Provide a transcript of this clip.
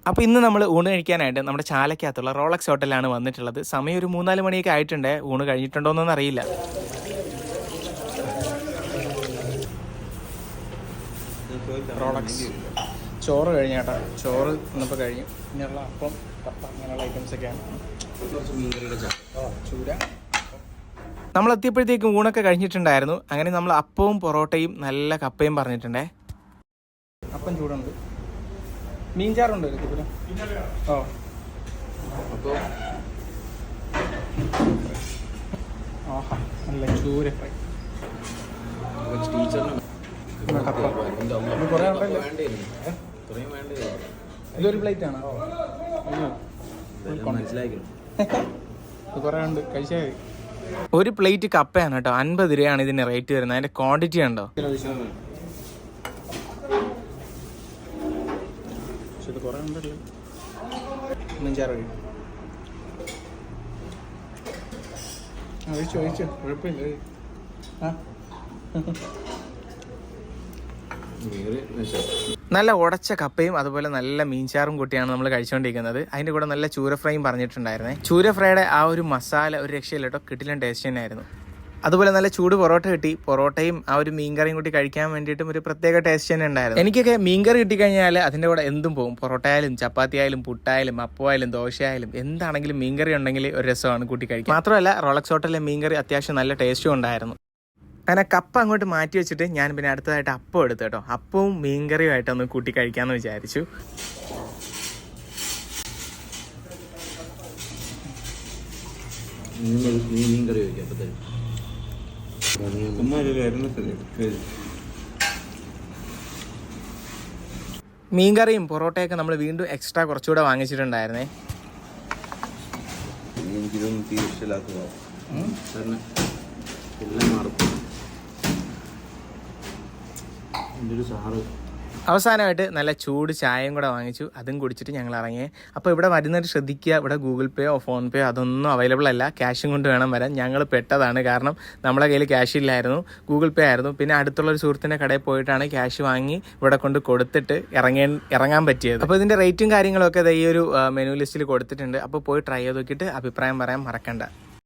അപ്പോൾ ഇന്ന് നമ്മൾ ഊണ് കഴിക്കാനായിട്ട് നമ്മുടെ ചാലക്കകത്തുള്ള റോളക്സ് ഹോട്ടലിലാണ് വന്നിട്ടുള്ളത്. സമയം ഒരു 3-4 മണിയൊക്കെ ആയിട്ടുണ്ട്. ഊണ് കഴിഞ്ഞിട്ടുണ്ടോയെന്നൊന്നും അറിയില്ല. റോളക്സ് ചോറ് കഴിഞ്ഞാട്ടോ, ചോറ് ഇന്നിപ്പോൾ കഴിഞ്ഞു. ഇങ്ങനെയുള്ള അപ്പം, കപ്പ അങ്ങനെയുള്ള ഐറ്റംസൊക്കെയാണ്. ചൂര നമ്മളെത്തിയപ്പോഴത്തേക്കും ഊണൊക്കെ കഴിഞ്ഞിട്ടുണ്ടായിരുന്നു. അങ്ങനെ നമ്മൾ അപ്പവും പൊറോട്ടയും നല്ല കപ്പയും പറഞ്ഞിട്ടുണ്ടേ. അപ്പം ചൂടുണ്ട്, മീൻചാറുണ്ട്. ഓ അപ്പോൾ ആഹാ നല്ല ചൂര ഫ്രൈ. കുറേ ഉണ്ടല്ലോ. ഇതൊരു പ്ലേറ്റ് ആണോ? കുറേ ഉണ്ട്, കഴിച്ചാൽ മതി. ഒരു പ്ലേറ്റ് കപ്പയാണ് കേട്ടോ, 50 രൂപയാണ് ഇതിന് റേറ്റ് വരുന്നത്. അതിൻ്റെ ക്വാണ്ടിറ്റി ഉണ്ടോ? ഇത് കുറേ ഉണ്ടല്ലോ. ചോദിച്ചു കുഴപ്പമില്ല. നല്ല ഉടച്ച കപ്പയും അതുപോലെ നല്ല മീൻചാറും കൂട്ടിയാണ് നമ്മൾ കഴിച്ചുകൊണ്ടിരിക്കുന്നത്. അതിൻ്റെ കൂടെ നല്ല ചൂര ഫ്രൈയും പറഞ്ഞിട്ടുണ്ടായിരുന്നേ. ചൂര ഫ്രൈയുടെ ആ ഒരു മസാല ഒരു രക്ഷയില്ല കേട്ടോ, കിടിലൻ ടേസ്റ്റ് തന്നെയായിരുന്നു. അതുപോലെ നല്ല ചൂട് പൊറോട്ട കിട്ടി. പൊറോട്ടയും ആ ഒരു മീൻകറിയും കൂട്ടി കഴിക്കാൻ വേണ്ടിയിട്ടും ഒരു പ്രത്യേക ടേസ്റ്റ് തന്നെ ഉണ്ടായിരുന്നു. എനിക്കൊക്കെ മീൻകറി കിട്ടിക്കഴിഞ്ഞാൽ അതിൻ്റെ കൂടെ എന്തും പോകും. പൊറോട്ട ആയാലും ചപ്പാത്തി ആയാലും പുട്ടായാലും അപ്പമായാലും ദോശയായാലും എന്താണെങ്കിലും മീൻകറി ഉണ്ടെങ്കിൽ ഒരു രസമാണ് കൂട്ടി കഴിക്കാൻ. മാത്രമല്ല റോളക്സ് ഹോട്ടലിലെ മീൻകറി അത്യാവശ്യം നല്ല ടേസ്റ്റും ഉണ്ടായിരുന്നു. അങ്ങനെ കപ്പ അങ്ങോട്ട് മാറ്റി വെച്ചിട്ട് ഞാൻ പിന്നെ അടുത്തതായിട്ട് അപ്പം എടുത്തു കേട്ടോ. അപ്പവും മീൻകറിയുമായിട്ടൊന്ന് കൂട്ടി കഴിക്കാമെന്ന് വിചാരിച്ചു. മീൻകറിയും പൊറോട്ടയൊക്കെ നമ്മൾ വീണ്ടും എക്സ്ട്രാ കുറച്ചുകൂടെ വാങ്ങിച്ചിട്ടുണ്ടായിരുന്നേ. അവസാനമായിട്ട് നല്ല ചൂട് ചായയും കൂടെ വാങ്ങിച്ചു. അതും കുടിച്ചിട്ട് ഞങ്ങൾ ഇറങ്ങിയേ. അപ്പോൾ ഇവിടെ വരുന്നവർ ശ്രദ്ധിക്കുക, ഇവിടെ ഗൂഗിൾ പേയോ ഫോൺ പേയോ അതൊന്നും അവൈലബിൾ അല്ല. ക്യാഷും കൊണ്ട് വേണം വരാൻ. ഞങ്ങൾ പെട്ടതാണ്, കാരണം നമ്മളെ കയ്യിൽ ക്യാഷ് ഇല്ലായിരുന്നു, ഗൂഗിൾ പേ ആയിരുന്നു. പിന്നെ അടുത്തുള്ളൊരു സുഹൃത്തിൻ്റെ കടയിൽ പോയിട്ടാണ് ക്യാഷ് വാങ്ങി ഇവിടെ കൊണ്ട് കൊടുത്തിട്ട് ഇറങ്ങാൻ പറ്റിയത്. അപ്പോൾ ഇതിൻ്റെ റേറ്റും കാര്യങ്ങളൊക്കെ ഈ ഒരു മെനു ലിസ്റ്റിൽ കൊടുത്തിട്ടുണ്ട്. അപ്പോൾ പോയി ട്രൈ ചെയ്ത് നോക്കിയിട്ട് അഭിപ്രായം പറയാൻ മറക്കണ്ട.